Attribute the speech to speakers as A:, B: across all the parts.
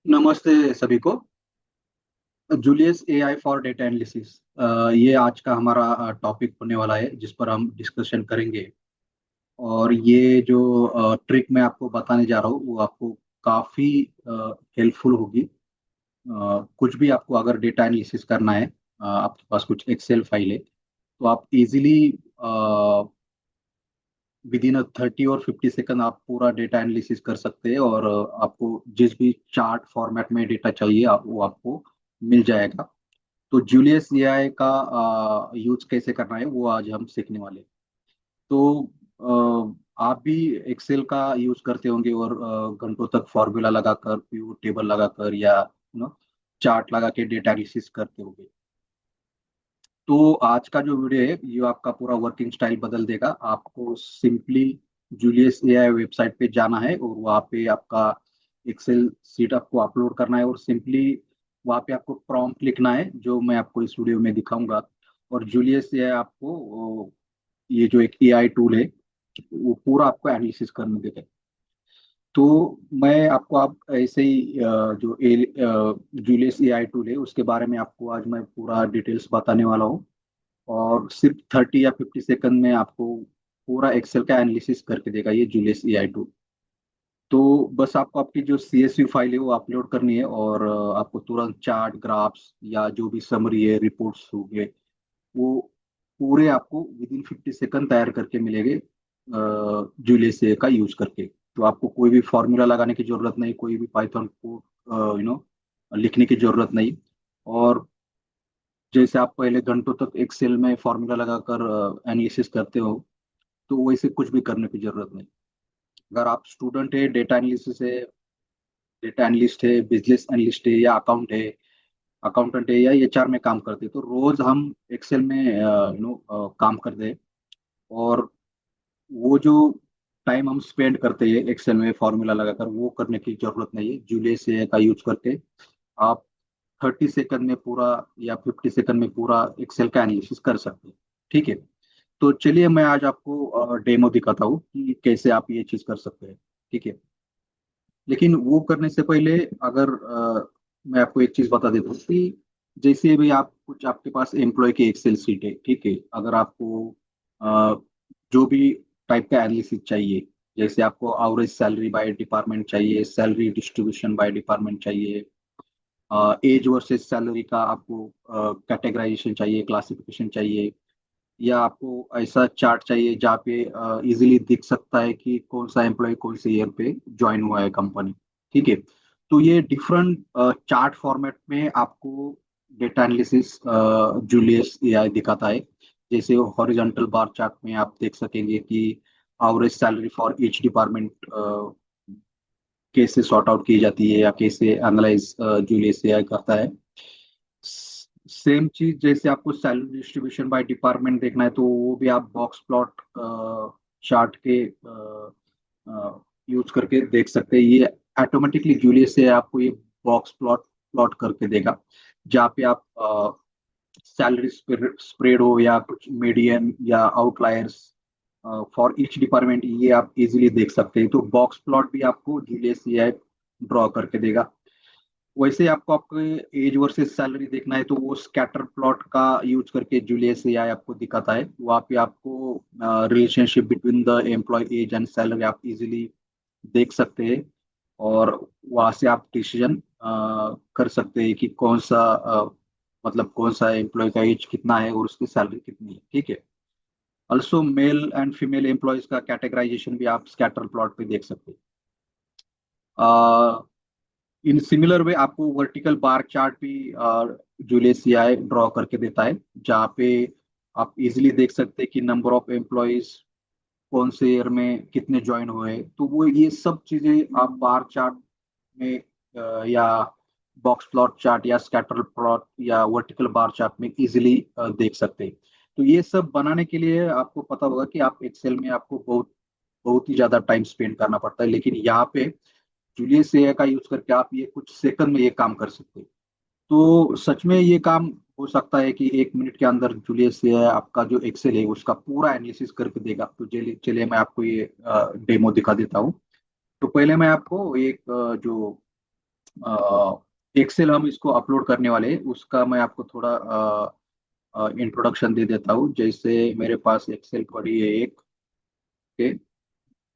A: नमस्ते सभी को। Julius AI for data analysis, ये आज का हमारा टॉपिक होने वाला है जिस पर हम डिस्कशन करेंगे। और ये जो ट्रिक मैं आपको बताने जा रहा हूँ वो आपको काफ़ी हेल्पफुल होगी। कुछ भी आपको अगर डेटा एनालिसिस करना है, आपके पास कुछ एक्सेल फाइल है तो आप इजीली विद इन 30 और 50 सेकंड आप पूरा डेटा एनालिसिस कर सकते हैं। और आपको जिस भी चार्ट फॉर्मेट में डेटा चाहिए वो आपको मिल जाएगा। तो जूलियस एआई का यूज कैसे करना है वो आज हम सीखने वाले हैं। तो आप भी एक्सेल का यूज करते होंगे और घंटों तक फॉर्मूला लगाकर पीवट टेबल लगाकर या चार्ट लगा के डेटा एनालिसिस करते होंगे। तो आज का जो वीडियो है ये आपका पूरा वर्किंग स्टाइल बदल देगा। आपको सिंपली जूलियस एआई वेबसाइट पे जाना है और वहाँ पे आपका एक्सेल सीट आपको अपलोड करना है और सिंपली वहाँ पे आपको प्रॉम्प्ट लिखना है जो मैं आपको इस वीडियो में दिखाऊंगा। और जूलियस एआई आपको ये जो एक एआई टूल है वो पूरा आपको एनालिसिस करने देगा। तो मैं आपको आप ऐसे ही जो जूलियस एआई टूल है उसके बारे में आपको आज मैं पूरा डिटेल्स बताने वाला हूँ। और सिर्फ 30 या 50 सेकंड में आपको पूरा एक्सेल का एनालिसिस करके देगा ये जूलियस एआई टूल। तो बस आपको आपकी जो सीएसवी फाइल है वो अपलोड करनी है और आपको तुरंत चार्ट ग्राफ्स या जो भी समरी है रिपोर्ट्स हो गए वो पूरे आपको विद इन 50 सेकंड तैयार करके मिलेंगे जूलियस एआई का यूज करके। तो आपको कोई भी फॉर्मूला लगाने की जरूरत नहीं, कोई भी पाइथन कोड लिखने की जरूरत नहीं। और जैसे आप पहले घंटों तक एक्सेल में फॉर्मूला लगाकर एनालिसिस करते हो तो वैसे कुछ भी करने की जरूरत नहीं। अगर आप स्टूडेंट है, डेटा एनालिसिस है, डेटा एनालिस्ट है, बिजनेस एनालिस्ट है या अकाउंटेंट है या एचआर में काम करते हैं तो रोज हम एक्सेल में काम करते हैं। और वो जो टाइम हम स्पेंड करते हैं एक्सेल में फॉर्मूला लगाकर वो करने की जरूरत नहीं है। जूलियस एआई का यूज करके आप 30 सेकंड में पूरा या 50 सेकंड में पूरा एक्सेल का एनालिसिस कर सकते हैं। ठीक है। तो चलिए मैं आज आपको डेमो दिखाता हूँ कि कैसे आप ये चीज कर सकते हैं। ठीक है। लेकिन वो करने से पहले अगर मैं आपको एक चीज बता देता हूँ कि जैसे भी आप कुछ आपके पास एम्प्लॉय की एक्सेल सीट है, ठीक है। अगर आपको अ, जो भी टाइप का एनालिसिस चाहिए, जैसे आपको एवरेज सैलरी बाय डिपार्टमेंट चाहिए, सैलरी डिस्ट्रीब्यूशन बाय डिपार्टमेंट चाहिए, एज वर्सेस सैलरी का आपको कैटेगराइजेशन चाहिए, क्लासिफिकेशन चाहिए, या आपको ऐसा चार्ट चाहिए जहाँ पे इजीली दिख सकता है कि कौन सा एम्प्लॉय कौन से ईयर पे ज्वाइन हुआ है कंपनी। ठीक है। तो ये डिफरेंट चार्ट फॉर्मेट में आपको डेटा एनालिसिस जूलियस एआई दिखाता है। जैसे हॉरिजॉन्टल बार चार्ट में आप देख सकेंगे कि average salary for each department कैसे सॉर्ट आउट की जाती है या कैसे एनालाइज जूलियस एआई करता है। सेम चीज जैसे आपको सैलरी डिस्ट्रीब्यूशन बाय डिपार्टमेंट देखना है तो वो भी आप बॉक्स प्लॉट चार्ट के यूज करके देख सकते हैं। ये ऑटोमेटिकली जूलियस से आपको ये बॉक्स प्लॉट प्लॉट करके देगा जहाँ पे आप सैलरी स्प्रेड हो या कुछ मीडियन या आउटलायर्स फॉर ईच डिपार्टमेंट ये आप इजीली देख सकते हैं। तो बॉक्स प्लॉट भी आपको जूलियस ये ड्रॉ करके देगा। वैसे आपको आपको एज वर्सेस सैलरी देखना है तो वो स्कैटर प्लॉट का यूज करके जूलियस एआई आपको दिखाता है। वहाँ पे आपको relationship between the employee age and salary आप इजीली देख सकते हैं। और वहाँ से आप डिसीजन कर सकते हैं कि कौन सा मतलब कौन सा एम्प्लॉय का एज कितना है और उसकी सैलरी कितनी है। ठीक है। Also male and female employees का कैटेगराइजेशन भी आप स्कैटर प्लॉट पे देख सकते हैं। इन सिमिलर वे आपको वर्टिकल बार चार्ट भी जूलियस सीआई ड्रॉ करके देता है जहाँ पे आप इजीली देख सकते हैं कि नंबर ऑफ एम्प्लॉयज कौन से ईयर में कितने ज्वाइन हुए। तो वो ये सब चीजें आप बार चार्ट में या बॉक्स प्लॉट चार्ट या स्कैटर प्लॉट या वर्टिकल बार चार्ट में इजीली देख सकते हैं। तो ये सब बनाने के लिए आपको पता होगा कि आप एक्सेल में आपको बहुत बहुत ही ज्यादा टाइम स्पेंड करना पड़ता है, लेकिन यहाँ पे जूलियस एआई का यूज करके आप ये कुछ सेकंड में ये काम कर सकते हैं। तो सच में ये काम हो सकता है कि 1 मिनट के अंदर जूलियस एआई आपका जो एक्सेल है उसका पूरा एनालिसिस करके देगा। तो चलिए चलिए मैं आपको ये डेमो दिखा देता हूँ। तो पहले मैं आपको एक जो एक्सेल हम इसको अपलोड करने वाले हैं, उसका मैं आपको थोड़ा इंट्रोडक्शन दे देता हूँ। जैसे मेरे पास एक्सेल पड़ी है एक, ओके,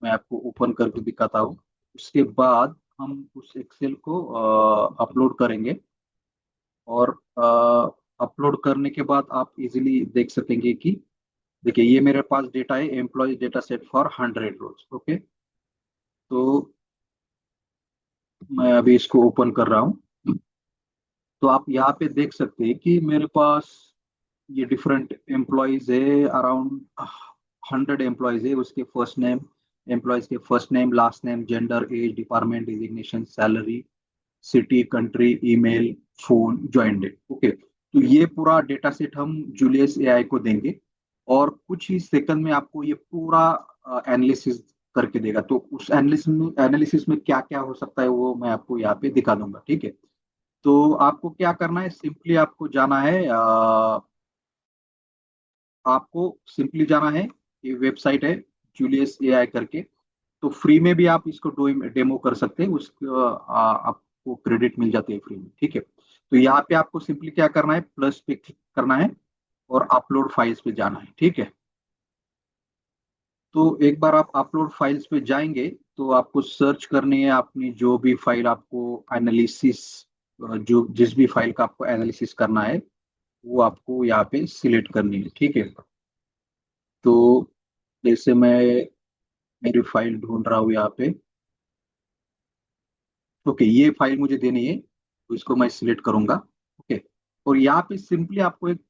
A: मैं आपको ओपन करके दिखाता हूँ। उसके बाद हम उस एक्सेल को अपलोड करेंगे, और अपलोड करने के बाद आप इजीली देख सकेंगे कि देखिए ये मेरे पास डेटा है, employee data set for 100 rows, okay. तो मैं अभी इसको ओपन कर रहा हूँ। तो आप यहाँ पे देख सकते हैं कि मेरे पास ये डिफरेंट एम्प्लॉयज है, अराउंड 100 एम्प्लॉयज है। उसके फर्स्ट नेम, एम्प्लॉयज के first name, last name, gender, age, department, designation, salary, city, country, email, phone, join date, okay. तो ये पूरा डेटा सेट हम जूलियस एआई को देंगे, और कुछ ही सेकंड में आपको ये पूरा एनालिसिस करके देगा। तो उस एनालिसिस में क्या क्या हो सकता है वो मैं आपको यहाँ पे दिखा दूंगा, ठीक है। तो आपको क्या करना है, सिंपली आपको जाना है, आपको सिंपली जाना है, ये वेबसाइट है जूलियस एआई करके। तो फ्री में भी आप इसको डेमो कर सकते हैं, उसको आपको क्रेडिट मिल जाते हैं फ्री में, ठीक है। तो यहाँ पे आपको सिंपली क्या करना है, प्लस पे क्लिक करना है और अपलोड फाइल्स पे जाना है, ठीक है। तो एक बार आप अपलोड फाइल्स पे जाएंगे तो आपको सर्च करनी है अपनी जो भी फाइल आपको एनालिसिस, जो जिस भी फाइल का आपको एनालिसिस करना है वो आपको यहाँ पे सिलेक्ट करनी है, ठीक है। तो जैसे मैं मेरी फाइल ढूंढ रहा हूँ यहाँ पे, ओके, ये फाइल मुझे देनी है, तो इसको मैं सिलेक्ट करूंगा, ओके। और यहाँ पे सिंपली आपको एक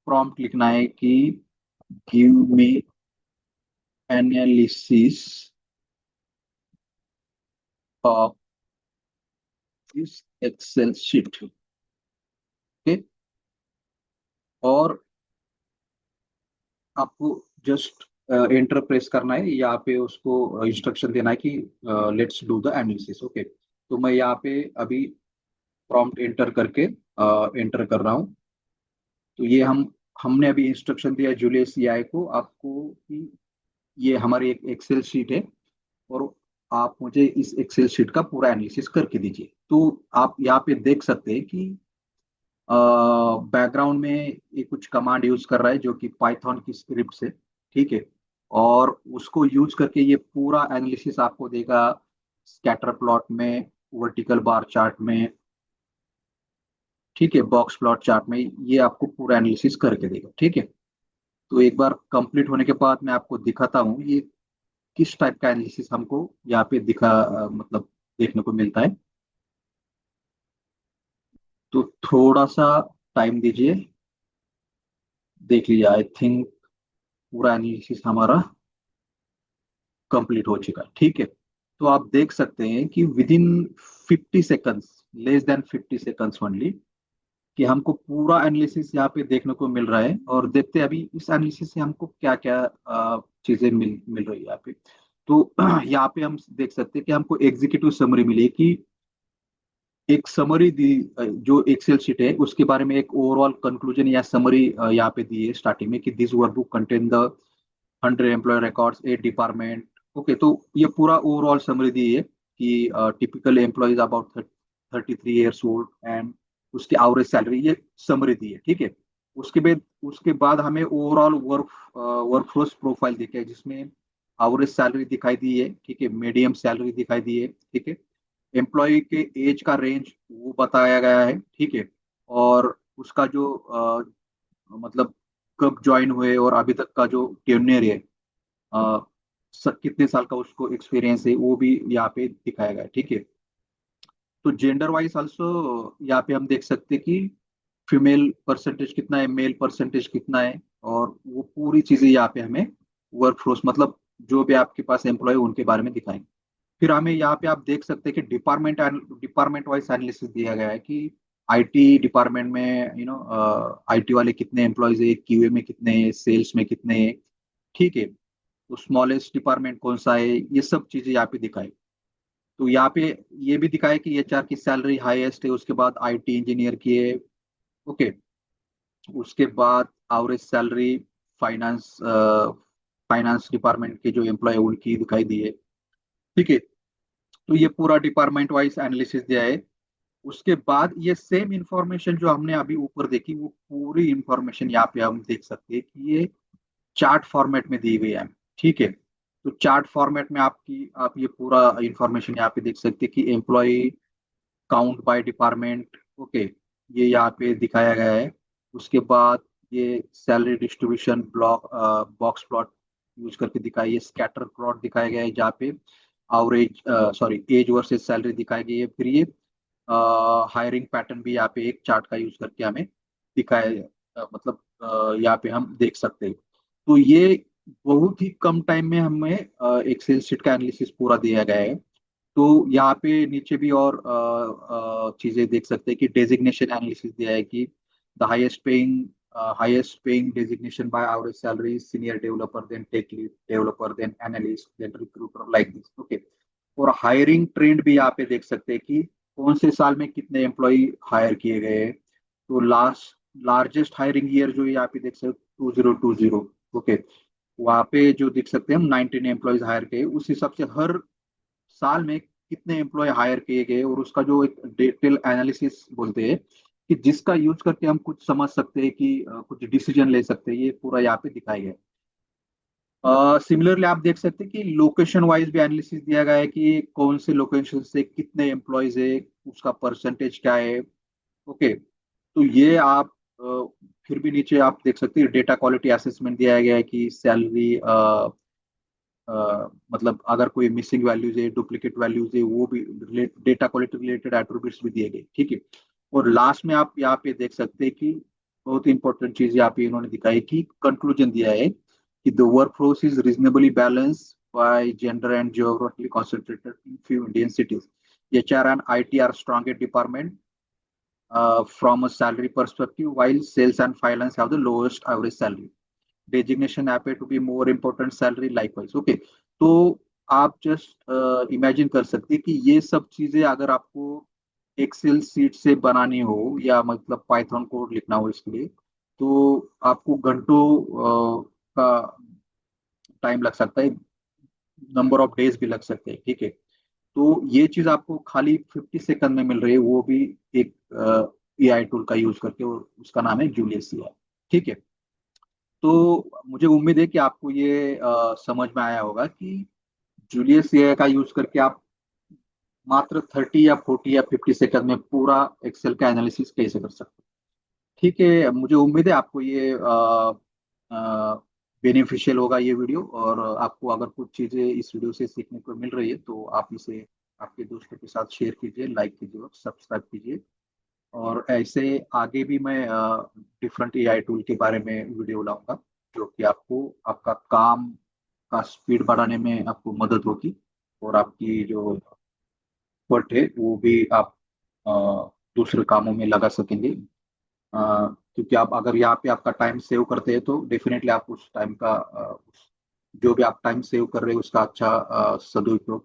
A: प्रॉम्प्ट लिखना है कि give me analysis of this Excel sheet, okay. और आपको जस्ट एंटर प्रेस करना है, यहाँ पे उसको इंस्ट्रक्शन देना है कि let's do the analysis, okay. तो मैं यहाँ पे अभी प्रॉम्प्ट एंटर करके एंटर कर रहा हूँ। तो ये हमने अभी इंस्ट्रक्शन दिया जूलियस एआई को आपको कि ये हमारी एक एक्सेल शीट है, और आप मुझे इस एक्सेल शीट का पूरा एनालिसिस करके दीजिए। तो आप यहाँ पे देख सकते हैं कि बैकग्राउंड में ये कुछ कमांड यूज कर रहा है जो कि पाइथन की स्क्रिप्ट से, ठीक है। और उसको यूज करके ये पूरा एनालिसिस आपको देगा, स्कैटर प्लॉट में, वर्टिकल बार चार्ट में, ठीक है, बॉक्स प्लॉट चार्ट में, ये आपको पूरा एनालिसिस करके देगा, ठीक है। तो एक बार कंप्लीट होने के बाद मैं आपको दिखाता हूँ ये किस टाइप का एनालिसिस हमको यहाँ पे मतलब देखने को मिलता है। तो थोड़ा सा टाइम दीजिए, देख लीजिए। आई थिंक पूरा एनालिसिस हमारा कंप्लीट हो चुका है, ठीक है। तो आप देख सकते हैं कि with in 50 seconds, less than 50 seconds only, कि हमको पूरा एनालिसिस यहाँ पे देखने को मिल रहा है। और देखते हैं अभी इस एनालिसिस से हमको क्या क्या चीजें मिल मिल रही है यहाँ पे। तो यहाँ पे हम देख सकते हैं कि हमको एग्जीक्यूटिव समरी मिली कि एक समरी दी, जो एक्सेल शीट है उसके बारे में एक ओवरऑल कंक्लूजन या समरी यहाँ पे दी है स्टार्टिंग में, कि this workbook contain the 100 employee records, 8 department, okay. तो ये पूरा ओवरऑल समरी दी है कि typical employee about 33 years old, and उसकी एवरेज सैलरी, ये समरी दी है, ठीक है। उसके बाद हमें ओवरऑल वर्कफोर्स प्रोफाइल दिखे है, जिसमें एवरेज सैलरी दिखाई दी है, ठीक है, मीडियम सैलरी दिखाई दी है, ठीक है। एम्प्लॉय के एज का रेंज वो बताया गया है, ठीक है। और उसका जो मतलब कब ज्वाइन हुए और अभी तक का जो टेन्योर है, कितने साल का उसको एक्सपीरियंस है, वो भी यहाँ पे दिखाया गया है, ठीक है। तो जेंडर वाइज आल्सो यहाँ पे हम देख सकते हैं कि फीमेल परसेंटेज कितना है, मेल परसेंटेज कितना है, और वो पूरी चीजें यहाँ पे हमें वर्कफोर्स मतलब जो भी आपके पास एम्प्लॉय उनके बारे में दिखाएंगे। फिर हमें यहाँ पे आप देख सकते हैं कि डिपार्टमेंट वाइज एनालिसिस दिया गया है कि आईटी डिपार्टमेंट में आईटी वाले कितने एम्प्लॉयज है, क्यूए में कितने हैं, सेल्स में कितने हैं, ठीक है। तो स्मॉलेस्ट डिपार्टमेंट कौन सा है, ये सब चीजें यहाँ पे दिखाई। तो यहाँ पे ये भी दिखाया कि एचआर की सैलरी हाईएस्ट है, उसके बाद आईटी इंजीनियर की है, ओके। उसके बाद average salary finance finance department के जो एम्प्लॉय उनकी दिखाई दी है, ठीक है। तो ये पूरा डिपार्टमेंट वाइज एनालिसिस दिया है। उसके बाद ये सेम इंफॉर्मेशन जो हमने अभी ऊपर देखी, वो पूरी इंफॉर्मेशन यहाँ पे हम देख सकते हैं कि ये चार्ट फॉर्मेट में दी हुई है। ठीक है, तो चार्ट फॉर्मेट में आप ये पूरा इंफॉर्मेशन यहाँ पे देख सकते हैं कि employee count by department. Okay, ये यहाँ पे दिखाया गया है। उसके बाद ये salary distribution block box plot use करके दिखाई है, स्कैटर प्लॉट दिखाया गया है जहाँ पे average sorry age versus salary दिखाई गई है। फिर ये हायरिंग पैटर्न भी यहाँ पे एक चार्ट का यूज करके हमें दिखाया मतलब यहाँ पे हम देख सकते हैं। तो ये बहुत ही कम टाइम में हमें एक्सेल शीट का एनालिसिस पूरा दिया गया है। तो यहाँ पे नीचे भी और चीजें देख सकते हैं कि डेजिग्नेशन एनालिसिस दिया है कि the highest paying designation by average salary senior developer, then tech lead developer, then analyst, then recruiter, like this. Okay, और हायरिंग ट्रेंड भी यहाँ पे देख सकते हैं कि कौन से साल में कितने एम्प्लॉय हायर किए गए हैं। तो लार्जेस्ट हायरिंग ईयर जो यहाँ पे देख सकते 2020। ओके, वहाँ पे जो देख सकते हैं हम 19 एम्प्लॉयज हायर किए, उस हिसाब से हर साल में कितने एम्प्लॉय हायर किए गए और उसका जो एक डिटेल एनालिसिस बोलते हैं कि जिसका यूज करके हम कुछ समझ सकते हैं कि कुछ डिसीजन ले सकते हैं, ये पूरा यहाँ पे दिखाया गया है। सिमिलरली आप देख सकते हैं कि लोकेशन वाइज भी एनालिसिस दिया गया है कि कौन से लोकेशन से कितने एम्प्लॉयज है, उसका परसेंटेज क्या है। ओके, तो ये आप फिर भी नीचे आप देख सकते हैं डेटा क्वालिटी असेसमेंट दिया गया है कि सैलरी मतलब अगर कोई मिसिंग वैल्यूज है, डुप्लीकेट वैल्यूज है, वो भी डेटा क्वालिटी रिलेटेड एट्रीब्यूट्स भी दिए गए। ठीक है, और लास्ट में आप यहाँ पे देख सकते हैं कि बहुत इंपॉर्टेंट चीज यहाँ पे इन्होंने दिखाई कि कंक्लूजन दिया है कि the work force is reasonably balance bye gender and geographically concentrated in few Indian cities. HR and IT are stronger department from a salary perspective, while sales and finance have the lowest average salary. Designation happen to be more important salary likewise. Okay, तो आप just imagine कर सकते हैं कि ये सब चीजें अगर आपको एक्सेल सीट से बनानी हो या मतलब पाइथन कोड लिखना हो इसके लिए, तो आपको घंटों का टाइम लग सकता है, नंबर ऑफ डेज भी लग सकते हैं। ठीक है, तो ये चीज आपको खाली 50 सेकंड में मिल रही है, वो भी एक AI टूल का यूज करके, और उसका नाम है जूलियस AI। ठीक है, तो मुझे उम्मीद है कि आपको ये समझ में आया होगा कि जूलियस AI का यूज करके आप मात्र 30 या 40 या 50 सेकंड में पूरा एक्सेल का एनालिसिस कैसे कर सकते हैं। ठीक है, मुझे उम्मीद है आपको ये बेनिफिशियल होगा ये वीडियो, और आपको अगर कुछ चीजें इस वीडियो से सीखने को मिल रही है तो आप इसे आपके दोस्तों के साथ शेयर कीजिए, लाइक कीजिए और सब्सक्राइब कीजिए। और ऐसे आगे भी मैं डिफरेंट AI टूल के बारे में वीडियो लाऊंगा जो कि आपको आपका काम का स्पीड बढ़ाने में आपको मदद होगी, और आपकी जो एफर्ट है वो भी आप अ, दूसरे कामों में लगा सकेंगे। क्योंकि आप अगर यहाँ पे आपका टाइम सेव करते हैं तो डेफिनेटली आप उस टाइम का जो भी आप टाइम सेव कर रहे हैं उसका अच्छा सदुपयोग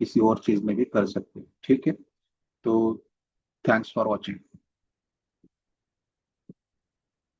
A: किसी और चीज में भी कर सकते हैं। ठीक है, तो थैंक्स फॉर वॉचिंग।